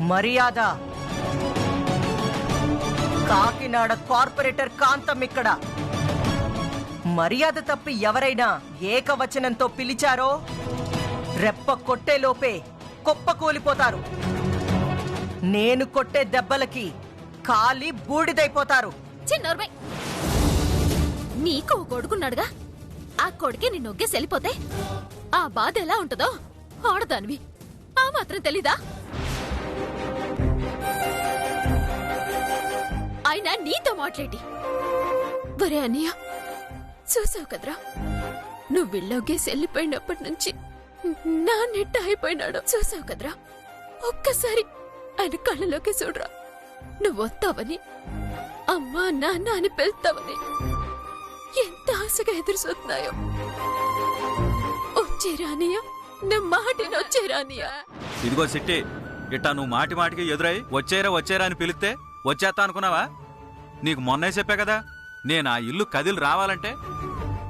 మర్యాద కాకినాడ కార్పొరేటర్ కాంతం ఇక్కడ. మర్యాద తప్పి ఎవరైనా ఏకవచనంతో పిలిచారో రెప్ప కొట్టేలోపే కుప్ప కూలిపోతారు. నేను కొట్టే దెబ్బలకి కాలి బూడిదైపోతారు. చిన్నోర్మై, నీకు కొడుకున్నాడుగా, ఆ కొడుకే నీ నొగ్గేసి వెళ్ళిపోతే ఆ బాధ ఎలా ఉంటుందో ఆడదానివి ఆ మాత్రం తెలీదా? అయినా నీతో మాట్లాడి ఒరే అన్నయ్య, చూసావు కదరా, నువ్వు వెళ్ళోగేసి వెళ్ళిపోయినప్పటి నుంచి నా నెట్ట అయిపోయినాడు. చూసావు కదరా, ఒక్కసారి ఆయన కళ్ళలోకి చూడరా. నువ్వు వస్తావని, అమ్మా నాన్న అని పిలుస్తావని ఎంత ఆశగా ఎదురు చూస్తున్నాయో. వచ్చేరానియా, నా మాటిని వచ్చేరానియా. ఇదిగో సిట్టి, ఇట్టా నువ్వు మాటి మాటికి ఎదురై వచ్చేరా వచ్చేరా అని పిలిస్తే వచ్చేస్తా అనుకున్నావా? నీకు మొన్నే చెప్పా కదా, నేను ఆ ఇల్లు కదిలి రావాలంటే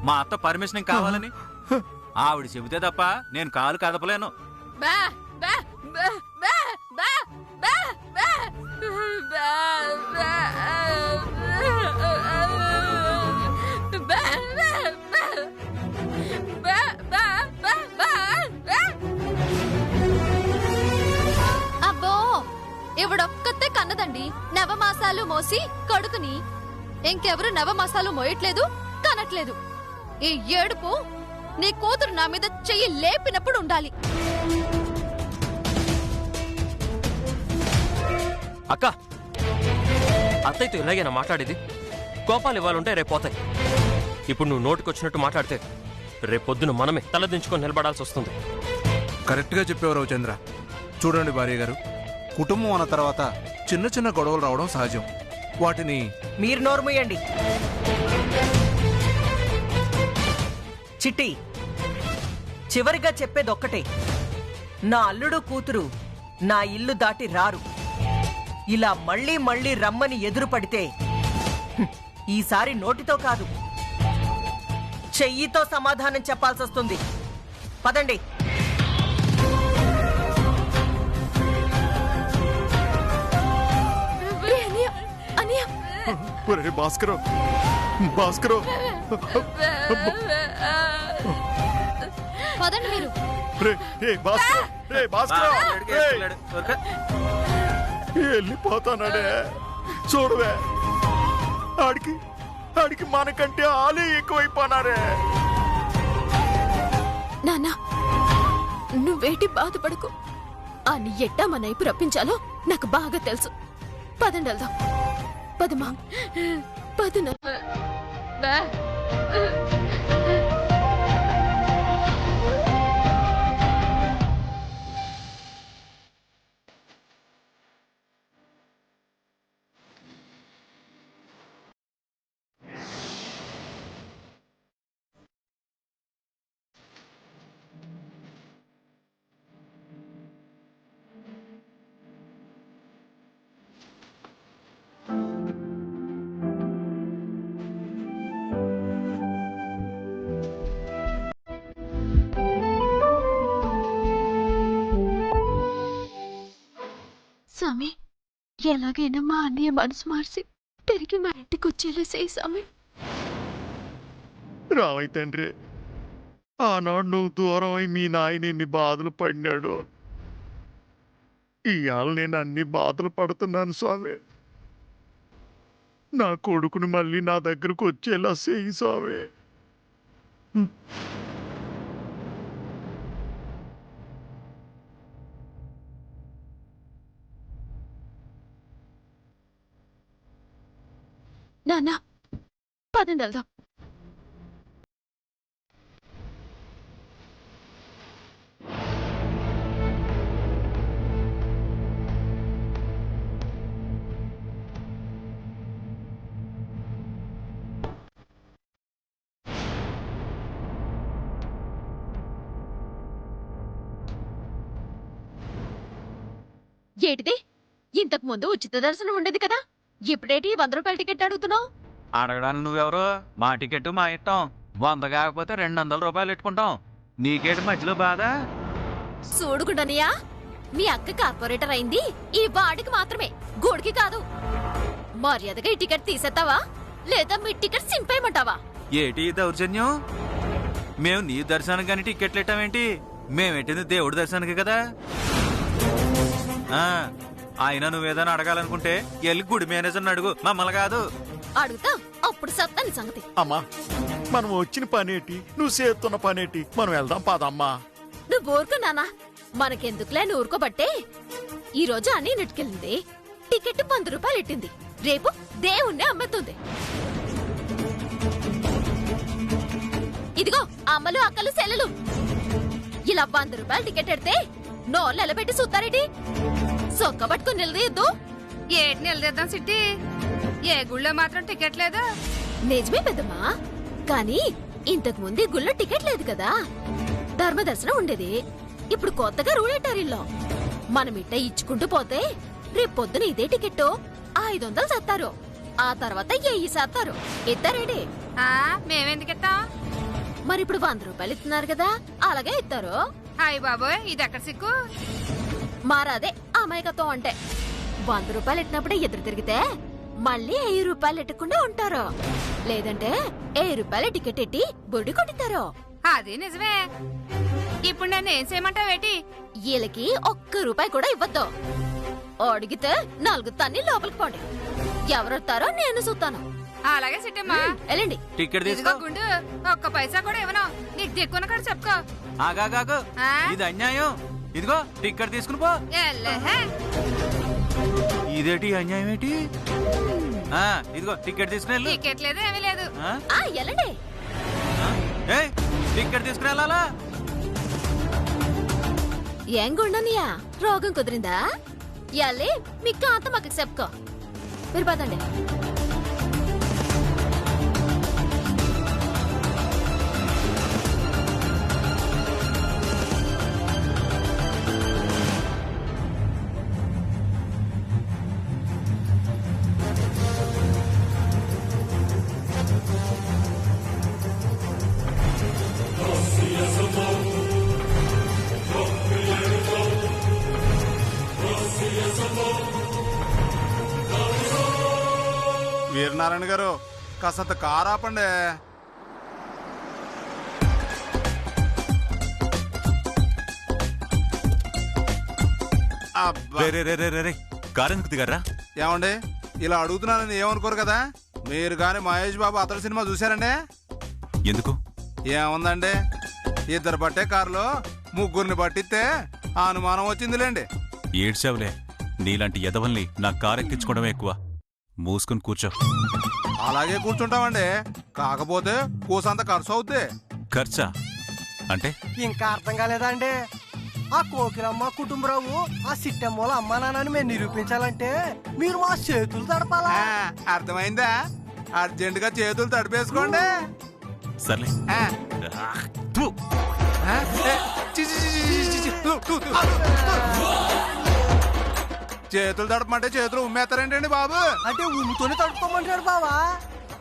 మా అత్త పర్మిషన్ కావాలని. ఆవిడ చెబితే తప్ప నేను కాలు కదపలేను. అబ్బో, ఇవిడొక్కతే కన్నదండి నవమాసాలు మోసి కొడుకుని. ఇంకెవరు నవమాసాలు మోయట్లేదు, కనట్లేదు. ఈ ఏడుపు నీ కూతురు నా మీద చెయ్యి లేపినప్పుడు ఉండాలి. అక్క, అత్తయ్యతో ఇలాగేనా మాట్లాడేది? కోపాలు ఇవ్వాలంటే రేపు పోతాయి. ఇప్పుడు నువ్వు నోటికొచ్చినట్టు మాట్లాడితే రేపొద్దున మనమే తలదించుకొని నిలబడాల్సి వస్తుంది. కరెక్ట్గా చెప్పేవారు రవిచంద్ర. చూడండి భార్య గారు, కుటుంబం అన్న తర్వాత చిన్న చిన్న గొడవలు రావడం సహజం. వాటిని మీరు నోర్మూయండి. చిట్టి, చివరిగా చెప్పేదొక్కటే, నా అల్లుడు కూతురు నా ఇల్లు దాటి రారు. ఇలా మళ్ళీ మళ్ళీ రమ్మని ఎదురు పడితే ఈసారి నోటితో కాదు, చెయ్యితో సమాధానం చెప్పాల్సి వస్తుంది. పదండి. భాస్కరం, భాస్కరం, పదండి మీరు. వెళ్ళిపోతానాడే. చూడవే, ఆడికి మనకంటే ఆలే ఎక్కువైపోనారే. నాన్నా, నువ్వేటి బాధపడకు. ఆ నీ ఎట్టా మన వైపు రప్పించాలో నాకు బాగా తెలుసు. పదండి వెళ్దాం. పదమా, పదన. స్వామి, ఎలాగైనా మా అన్నయ్య మనసు మార్చి తిరిగి మా ఇంటికి వచ్చేలా చేయి స్వామి. రామయ్య తండ్రి, ఆనాడు నువ్వు దూరం అయి మీ నాయన ఎన్ని బాధలు పడినాడు. ఇవాళ నేను అన్ని బాధలు పడుతున్నాను స్వామి. నా కొడుకుని మళ్ళీ నా దగ్గరకు వచ్చేలా చేయి స్వామి. నాన్నా, పదండి వెళ్దాం. ఏటిది? ఇంతకు ముందు ఉచిత దర్శనం ఉండేది కదా, ఇప్పుడేటి 100 రూపాయల టికెట్ అడుగుతున్నావు? అడగడానికి నువ్వెవరు? మా టికెట్ మా ఇష్టం. 100 కాకపోతే 200 రూపాయలు పెట్టుకుంటాం. నీకేంటి మధ్యలో బాధ? చూడుకుంటానియా, మీ అక్క కార్పొరేటర్ అయింది ఈ వాడికి మాత్రమే, గూడికి కాదు. మర్యాదగా ఈ టికెట్ తీసేస్తావా లేదా మీ టికెట్ సింపేయమంటావా? ఏటి ఈ దౌర్జన్యం? మేము నీ దర్శనానికి కానీ టికెట్లు ఇట్టామేంటి? మేమెట్టింది దేవుడి దర్శనానికి కదా. అయినా నువ్వేదైనా అడగాలనుకుంటే వెళ్ళి గుడి మేనేజర్ని అడుగు, మమ్మల్ని కాదు. అడుగుతా, అప్పుడు సత్తాని సంగతి. అమ్మా, మనం వచ్చిన పనేటి, నువ్వు చేస్తున్న పనేటి, మనం వెళ్దాం పాదమ్మా. నువ్వు ఊరుకో నానా, మనకెందుకులే ఊరుకోబట్టే. ఈ రోజు అన్ని నెట్టుకెళ్ళింది, టికెట్ 100 రూపాయలు ఎట్టింది, రేపు దేవుణ్ణి అమ్మెత్తుంది. ఇదిగో అమ్మలు అక్కలు సెల్లలు, ఇలా 100 రూపాయలు టికెట్ ఎడితే నోళ్ళు ఎలబెట్టి చూస్తారేటి? సొక్క పట్టుకుని నిలదీయద్దు. ఏటి నిలదీద్దాం సిట్టి? ఏ గుళ్ళో మాత్రం టికెట్ లేదు. నిజమే పెద్దమ్మా, కానీ ఇంతకు ముందు గుళ్ళో టికెట్ లేదు కదా, ధర్మదర్శనం ఉండేది. ఇప్పుడు కొత్తగా రూల్ పెట్టారు ఇల్లో. మనం ఇట్ట ఇచ్చుకుంటూ పోతే రేపు పొద్దున ఇదే టికెట్ 500 చేస్తారు, ఆ తర్వాత 1000 చేస్తారు. ఇస్తారేడి? మేమెందుకిస్తాం? మరి ఇప్పుడు 100 రూపాయలు ఇస్తున్నారు కదా, అలాగే ఇస్తారు. అయ్య బాబోయ్, ఇది ఎక్కడ సిక్కు? మారాదే అమాయకత్వం అంటే. 100 రూపాయలు ఎట్టినప్పుడే ఎదురు తిరిగితే మళ్ళీ 1000 రూపాయలు ఎట్టకుండా ఉంటారు, లేదంటే 1000 రూపాయల టికెట్ ఎట్టి బొడి కొట్టిస్తారు. అది నిజమే. ఇప్పుడు నన్ను ఏం చేయమంటావేటి? వీళ్ళకి 1 రూపాయి కూడా ఇవ్వద్దు. అడిగితే 4 తన్ని లోపలికి పోండి. ఎవరొస్తారో నేను చూస్తాను. అలాగే సిట్టమ్మా, వెళ్ళండి. టికెట్ ఇదిగో తీసుకో. గుండు, 1 పైసా కూడా ఇవ్వను. నీకు దిక్కున్న కాడ చెప్పుకో. ఆగాగాకు, ఆ? ఇది అన్యాయం. ఇదిగో టికెట్ తీసుకుని పో. ఎల్లహే. ఇదేటి అన్యాయం ఏంటి? ఇదిగో టికెట్ తీసుకుని వెళ్ళు. టికెట్ లేదు, ఏమీ లేదు. వెళ్ళండి. ఏయ్, టికెట్ తీసుకుని వెళ్ళాలా? ఏం గుండనియా, రోగం కుదిరిందా? ఎల్లి మీ కాంత మాకు చెప్పుకో. మీరు పదండి. వీరనారాయణ గారు, కాస్తంత కారు ఆపండి. కారెందుకు దిగారా? ఏమండి, ఇలా అడుగుతున్నానని ఏమనుకోరు కదా? మీరు గాని మహేష్ బాబు అతడు సినిమా చూశారండి? ఎందుకు? ఏముందండి, 2 పట్టే కారులో 3 పట్టిస్తే ఆ అనుమానం వచ్చిందిలేండి. ఏడ్చావులే, నీలాంటి ఎదవల్ని నా కారెక్కించుకోవడమే ఎక్కువ. మూసుకుని కూర్చో. అలాగే కూర్చుంటామండి, కాకపోతే కూసంత ఖర్చు అవుద్ది. ఖర్చా అంటే? ఇంకా అర్థం కాలేదా అండి? ఆ కోకిలమ్మ కుటుంబరావు ఆ సిట్టమ్మల అమ్మా నాన్నని మేము నిరూపించాలంటే మీరు మా చేతులు తడపాలా? అర్థమైందా? అర్జెంట్ గా చేతులు తడిపేసుకోండి. సర్లే. చేతులు తడపమంటే చేతులు ఉమ్మేస్తారేంటండి బాబు? అంటే ఉమ్ముతోనే తడుపుకోమంటాడు బావా?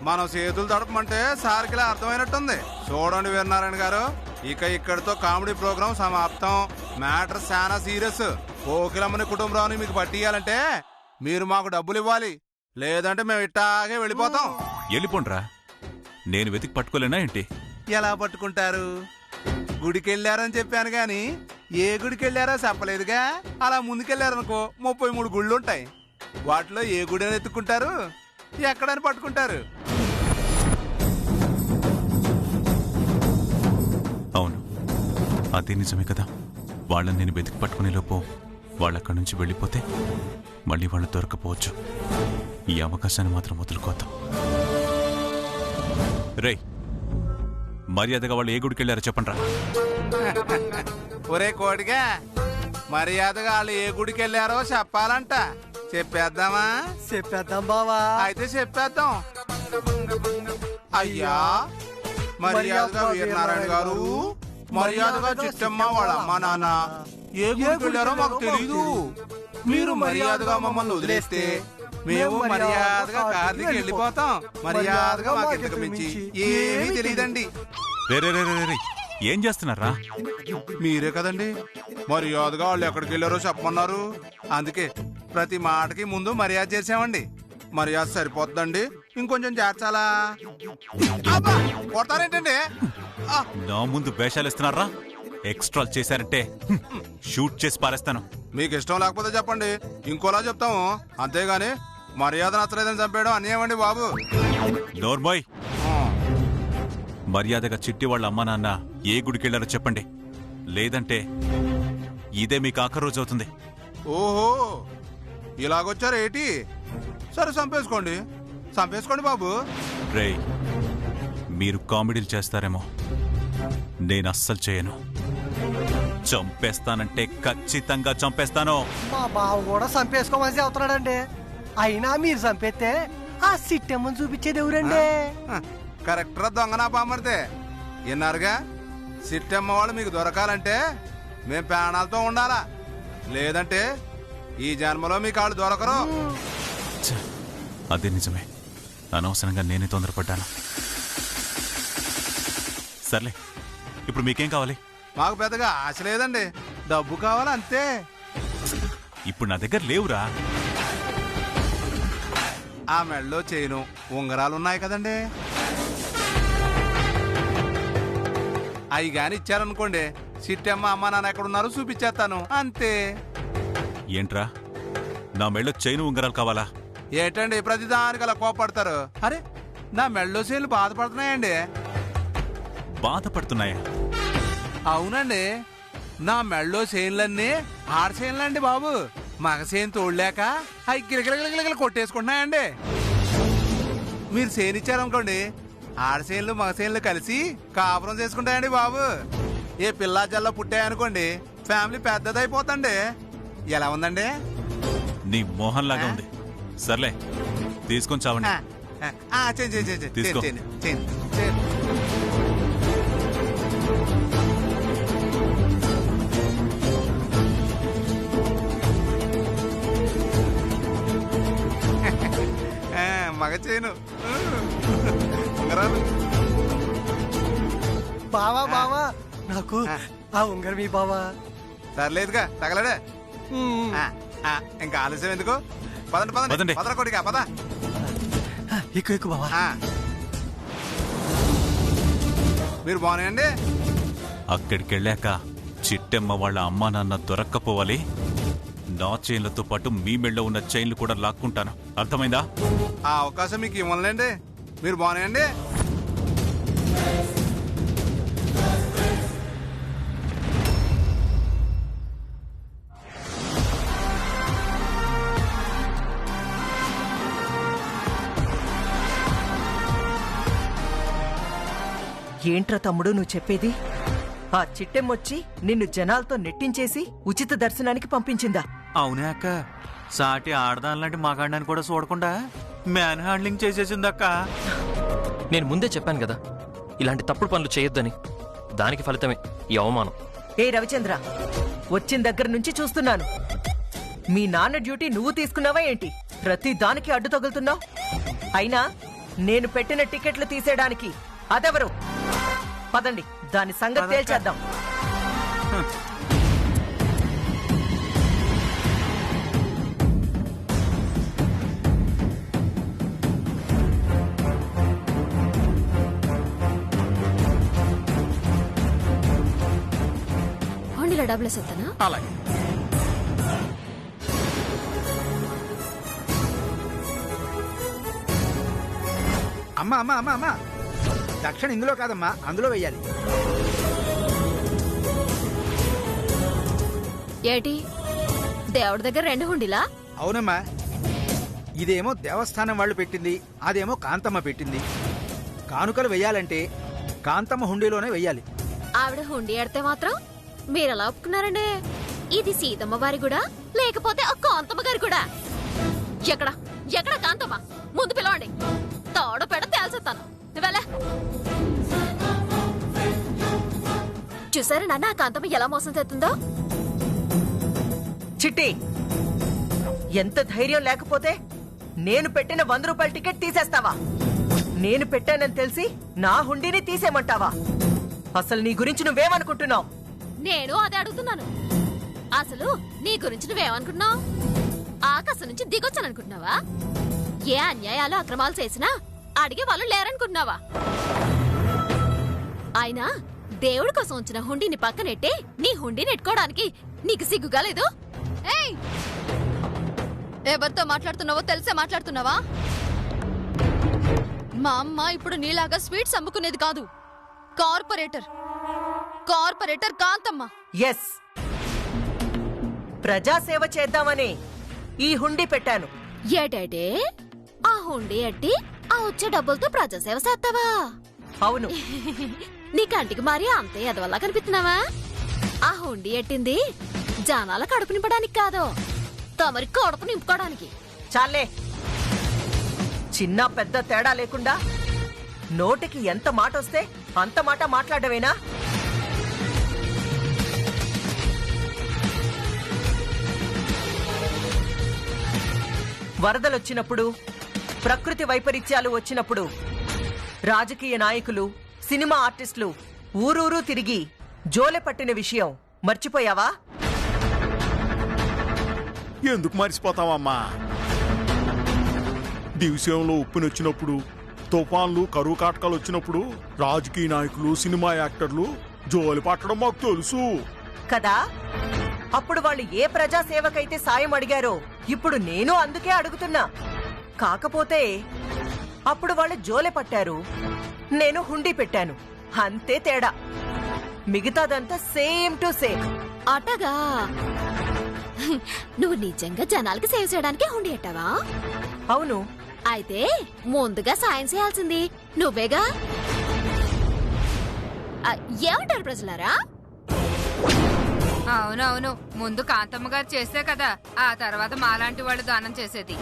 మనం చేతులు తడపమంటే సార్కిలా అర్థమైనట్టుంది. చూడండి వీరనారాయణ గారు, ఇక ఇక్కడితో కామెడీ ప్రోగ్రాం సమాప్తం. మ్యాటర్ చాలా సీరియస్. కోకిలమ్మని కుటుంబరావుని మీకు పట్టియాలంటే మీరు మాకు డబ్బులు ఇవ్వాలి, లేదంటే మేము ఇట్టాగే వెళ్ళిపోతాం. వెళ్ళిపోండ్రా, నేను వెతికి పట్టుకోలేనా ఏంటి? ఎలా పట్టుకుంటారు? గుడికెళ్ళారని చెప్పాను గాని ఏ గుడికెళ్ళారో చెప్పలేదుగా. అలా ముందుకెళ్లారనుకో 33 గుళ్ళుంటాయి. వాటిలో ఏ గుడి అని ఎత్తుకుంటారు, ఎక్కడని పట్టుకుంటారు? అవును, అది నిజమే కదా. వాళ్ళని నేను వెతికి పట్టుకునే లోపు వాళ్ళక్కడి నుంచి వెళ్ళిపోతే మళ్ళీ వాళ్ళు దొరకపోవచ్చు. ఈ అవకాశాన్ని మాత్రం వదులుకోతాం. రేయ్, మర్యాదగా వాళ్ళు ఏ గుడికి వెళ్ళారో చెప్పండ్రా. ఒరే కోడిగా, మర్యాదగా వాళ్ళు ఏ గుడికి వెళ్ళారో చెప్పాలంట. చెప్పేద్దామా? చెప్పేద్దాం బావా. అయితే చెప్పేద్దాం. అయ్యా, మర్యాదగా వీరనారాయణ గారు, మర్యాదగా చిట్టమ్మ వాళ్ళ అమ్మా నాన్న ఏ గుడికి వెళ్ళారో మాకు తెలీదు. మీరు మర్యాదగా మమ్మల్ని వదిలేస్తే మేము మర్యాదగా కార్తీకి కార్తీకి వెళ్ళిపోతాం. మర్యాదగా మాకు ఇంతకు మించి ఏమీ తెలియదండి. రే రే రే రే రే, ఏం చేస్తున్నారా? మీరే కదండి మర్యాదగా వాళ్ళు ఎక్కడికి వెళ్ళారో చెప్పమన్నారు. అందుకే ప్రతి మాటకి ముందు మర్యాద చేసామండి. మర్యాద సరిపోతుందండి, ఇంకొంచెం చేర్చాలా? అబ్బా, కొడతారేంటండి? ఆ, నా ముందు వేషాలు ఇస్తున్నారా? ఎక్స్ట్రా చేశారంటే షూట్ చేసి పారేస్తాను. మీకు ఇష్టం లేకపోతే చెప్పండి, ఇంకోలా చెప్తాము. అంతేగాని మర్యాద నచ్చలేదని చంపేయడం అన్యాయమండి బాబు. నోర్మోయ్, ఆ, మర్యాదగా చిట్టి వాళ్ళ అమ్మా నాన్న ఏ గుడికి వెళ్ళారో చెప్పండి. లేదంటే ఇదే మీకు ఆఖరి రోజు అవుతుంది. ఓహో ఇలాగొచ్చారు ఏటి? సరే చంపేసుకోండి, చంపేసుకోండి బాబు. రేయ్, మీరు కామెడీలు చేస్తారేమో, నేను అస్సలు చేయను. చంపేస్తానంటే ఖచ్చితంగా చంపేస్తాను. మా బావ కూడా చంపేసుకోమని చెబుతున్నాడండి. అయినా మీరు చంపేస్తే ఆ సిట్టమ్మని చూపించేది ఎవరండి? కరెక్టరా దొంగనా బామ్మడితే? విన్నారుగా, సిట్టమ్మ వాళ్ళు మీకు దొరకాలంటే మేం ప్రాణాలతో ఉండాలా, లేదంటే ఈ జన్మలో మీకు వాళ్ళు దొరకరు. ఛ, అదే నిజమే. అనవసరంగా నేనే తొందరపడ్డాను. సర్లే, ఇప్పుడు మీకేం కావాలి? మాకు పెద్దగా ఆశ లేదండి, డబ్బు కావాలి అంతే. ఇప్పుడు నా దగ్గర లేవురా. ఆ మెడలో చైను ఉంగరాలు ఉన్నాయి కదండి, అవి గాని ఇచ్చారనుకోండి, సిట్టమ్మ అమ్మ నాన్న ఎక్కడున్నారో చూపించేస్తాను అంతే. ఏంట్రా, నా మెళ్ళో చైను ఉంగరాలు కావాలా? ఏటండి ప్రతిదానికి అలా కోపడతారు? అరే, నా మెడలో చైన్లు బాధపడుతున్నాయండి. బాధపడుతున్నాయా? అవునండి, నా మెడలో చైన్లన్నీ ఆడ చైన్లండి బాబు. మగ చైన్ తోడలేక అవి గిలగిలగిలగిల కొట్టేసుకుంటున్నాయండి. మీరు చైన్ ఇచ్చారనుకోండి, ఆడ చైన్లు మగ చైన్లు కలిసి కాపురం చేసుకుంటాయండి బాబు. ఏ పిల్లా జల్లో పుట్టాయనుకోండి, ఫ్యామిలీ పెద్దదైపోతండి. ఎలా ఉందండి? నీ మోహన్ లాగా ఉంది. సర్లే, తీసుకొని చావండి. తీసుకో. మగ చేయను ఉంగరాలు. బావా బావా, నాకు ఆ ఉంగరం మీ బావా. సర్లేదుగా తగలడే. ఇంకా ఆలస్యం ఎందుకు? పదండి పదండి. పదండి, పదర కొడిగా పద. ఎక్కువ ఎక్కువ బావా. మీరు బాగున్నాయండి. అక్కడికి వెళ్ళాక చిట్టెమ్మ వాళ్ళ అమ్మా నాన్న దొరక్కపోవాలి. నా చైన్లతో పాటు మీ మెళ్ళో ఉన్న చైన్లు కూడా లాక్కుంటాను. అర్థమైందా? ఆ అవకాశం మీకు ఇవ్వనులేండి. మీరు బాగున్నాయండి. ఏంట్రా తమ్ముడు నువ్వు చెప్పేది? ఆ చిట్టెమ్మొచ్చి నిన్ను జనాలతో నెట్టించేసి ఉచిత దర్శనానికి పంపించిందా? అవునే అక్క, సాటి ఆడదానిలాంటి మగాడిని కూడా చూడకుండా మ్యాన్ హ్యాండ్లింగ్ చేసేసిందక్క. నేను ముందే చెప్పాను కదా, ఇలాంటి తప్పుడు పనులు చేయొద్దని. దానికి ఫలితమే ఈ అవమానం. ఏ రవిచంద్ర, వచ్చిన దగ్గర నుంచి చూస్తున్నాను. మీ నాన్న డ్యూటీ నువ్వు తీసుకున్నావా ఏంటి? ప్రతి దానికి అడ్డు తగులుతున్నావు. అయినా నేను పెట్టిన టికెట్లు తీసేయడానికి అదెవరు? పదండి, దాని సంగతి తేల్చేద్దాం. హోండీలో డబ్బులు వేసేస్తానా? అలాగే. అమ్మా అమ్మా అమ్మా అమ్మా, దక్షిణ ఇందులో కాదమ్మా, అందులో వెయ్యాలి. ఏటి దేవుడి దగ్గర 2 హుండీలా? అవునమ్మా, ఇదేమో దేవస్థానం వాళ్ళు పెట్టింది, అదేమో కాంతమ్మ పెట్టింది. కానుకలు వెయ్యాలంటే కాంతమ్మ హుండీలోనే వెయ్యాలి. ఆవిడ హుండీ ఎడితే మాత్రం మీరెలా ఒప్పుకున్నారండి? ఇది సీతమ్మ వారి కూడా, లేకపోతే ఆ కాంతమ్మ గారి కూడా? ఎక్కడ ఎక్కడ కాంతమ్మ? ముందు పిలవండి, తోడ పెడ తేల్చేస్తాను. వెళ్ళ. చూసారా నాన్న, ఆ కాంతమ్మ ఎలా మోసం చేస్తుందో? చిట్టి, ఎంత ధైర్యం లేకపోతే నేను పెట్టిన 100 రూపాయల టికెట్ తీసేస్తావా? నేను పెట్టానని తెలిసి నా హుండీని తీసేయమంటావా? అసలు నీ గురించి నువ్వేమనుకుంటున్నావు? నేను అదే అడుగుతున్నాను. అసలు నీ గురించి నువ్వేమనుకుంటున్నావు? ఆకాశం నుంచి దిగొచ్చాననుకుంటున్నావా? ఏ అన్యాయాలు అక్రమాలు చేసినా అడిగే వాళ్ళు లేరనుకుంటున్నావా? అయినా దేవుడి కోసం ఉంచిన హుండీని పక్కనెట్టి నీ హుండీని ఎట్టుకోవడానికి నీకు సిగ్గుగా లేదు? ఏయ్, ఎవరితో మాట్లాడుతున్నావో తెలిసే మాట్లాడుతున్నావా? మా అమ్మ ఇప్పుడు నీలాగా స్వీట్స్ అమ్ముకునేది కాదు. కార్పొరేటర్ కాంతమ్మ. ఎస్, ప్రజాసేవ చేద్దామని ఈ హుండీ పెట్టాను. ఏటేటే ఆ హుండీ ఎట్టి ఆ వచ్చే డబ్బులతో ప్రజాసేవ చేస్తావా? అవును. నీ కంటికి మరి అంతే ఎదవల్లా కనిపిస్తున్నావా? ఆ హుండీ ఎట్టింది జనాల కడుపు నింపడానికి కాదు, తమరి కడుపు నింపుకోవడానికి. చాలే, చిన్న పెద్ద తేడా లేకుండా నోటికి ఎంత మాట వస్తే అంత మాట మాట్లాడవేనా? వరదలొచ్చినప్పుడు, ప్రకృతి వైపరీత్యాలు వచ్చినప్పుడు రాజకీయ నాయకులు, సినిమా ఆర్టిస్టులు ఊరూరు తిరిగి జోలె పట్టిన విషయం మర్చిపోయావా? ఎందుకు మర్చిపోతావమ్మా? దివిషయంలో ఉప్పునొచ్చినప్పుడు, తుఫాన్లు, కరువు కాటకాలు వచ్చినప్పుడు రాజకీయ నాయకులు, సినిమా యాక్టర్లు జోలి పట్టడం మాకు తెలుసు కదా. అప్పుడు వాళ్ళు ఏ ప్రజాసేవకైతే సాయం అడిగారో ఇప్పుడు నేను అందుకే అడుగుతున్నా. కాకపోతే అప్పుడు వాళ్ళు జోలె పట్టారు, నేను హుండీ పెట్టాను, అంతే తేడా. మిగతాదంతా సేమ్ టు సేమ్. అటగా నువ్వు నిజంగా జనాలకి సేవ చేయడానికి హుండీ ఎట్టావా? అవును. అయితే ముందుగా సాయం చేయాల్సింది నువ్వేగా. ఏమంటారు ప్రజలారా? అవునవును, ముందు కాంతమ్మ గారు చేస్తే కదా ఆ తర్వాత మాలాంటి వాళ్ళు దానం చేసేది.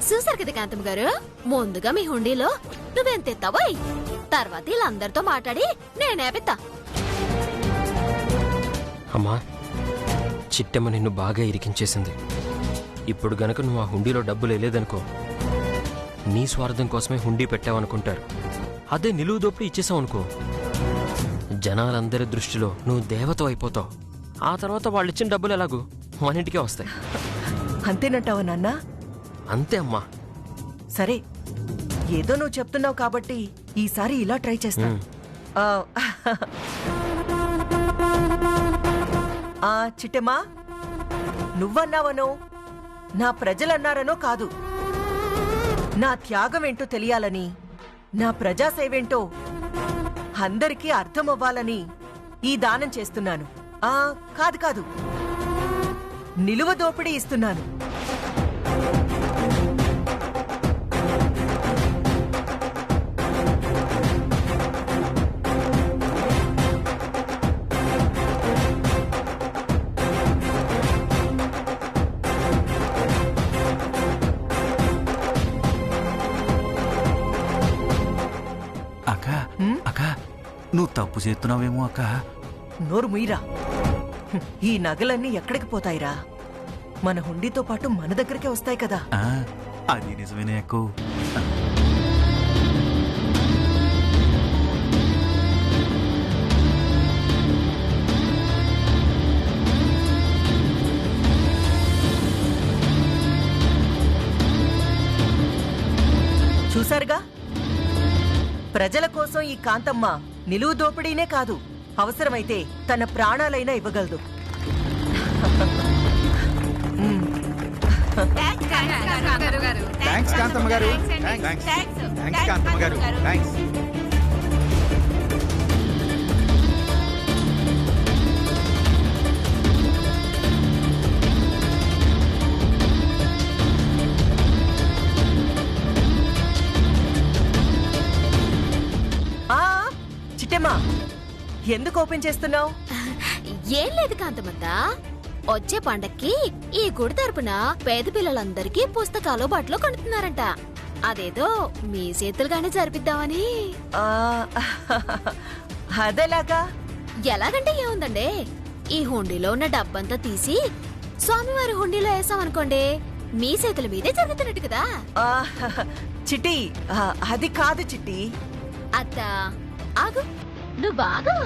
చూసారు కదా కాంతమ్మ గారు, ముందుగా మీ హుండీలో నువ్వెంత ఎత్తావో తర్వాత వీళ్ళందరితో మాట్లాడి నేనే పెత్తా. అమ్మా, చిట్టమ్మ నిన్ను బాగా ఇరికించేసింది. ఇప్పుడు గనక నువ్వు ఆ హుండీలో డబ్బులు వేయలేదనుకో, నీ స్వార్థం కోసమే హుండీ పెట్టావనుకుంటారు. అదే నిలువు దోపిడీ ఇచ్చేసావనుకో, జనాలందరి దృష్టిలో నువ్వు దేవత అయిపోతావు. ఆ తర్వాత వాళ్ళు ఇచ్చిన డబ్బులు ఎలాగూ మన ఇంటికే వస్తాయి. అంతేనంటావా నాన్న? అంతే అమ్మా. సరే, ఏదో నువ్వు చెప్తున్నావు కాబట్టి ఈసారి ఇలా ట్రై చేస్తా. చిట్టమ్మా, నువ్వన్నావనో నా ప్రజలన్నారనో కాదు, నా త్యాగం ఏంటో తెలియాలని, నా ప్రజాసేవేంటో అందరికీ అర్థమవ్వాలని ఈ దానం చేస్తున్నాను. కాదు కాదు, నిలువ దోపిడీ ఇస్తున్నాను. అక్క, నువ్వు తప్పు చేస్తున్నావేమో అక్క. నోరు ముయిరా. ఈ నగలన్నీ ఎక్కడికి పోతాయిరా? మన హుండీతో పాటు మన దగ్గరికే వస్తాయి కదా. అది నిజమేనే అక్కు. చూసారుగా, ప్రజల కోసం ఈ కాంతమ్మ నిలువు దోపిడీనే కాదు, అవసరమైతే తన ప్రాణాలైనా ఇవ్వగలదు. థ్యాంక్స్ కాంతమ్మ గారు. థ్యాంక్స్ కాంతమ్మ గారు. థ్యాంక్స్. చిట్టమ్మా, ఎందుకు ఓపెన్ చేస్తున్నావు? ఏం లేదు కాంతమ్మ, వచ్చే పండక్కి ఈ గుడి తరపున పేద పిల్లలందరికీ పుస్తకాలు బట్టలు కొనుక్కున్నారంట. అదేదో మీ చేతులుగానే జరిపిద్దామని. అదేలాగా? ఎలాగంటే ఏముందండి, ఈ హుండీలో ఉన్న డబ్బంతా తీసి స్వామివారి హుండీలో వేసామనుకోండి మీ చేతుల మీదే జరుగుతున్నట్టు కదా. ఆ, చిట్టి అది కాదు చిట్టి. అత్త ఆగు, నువ్వు బాగు.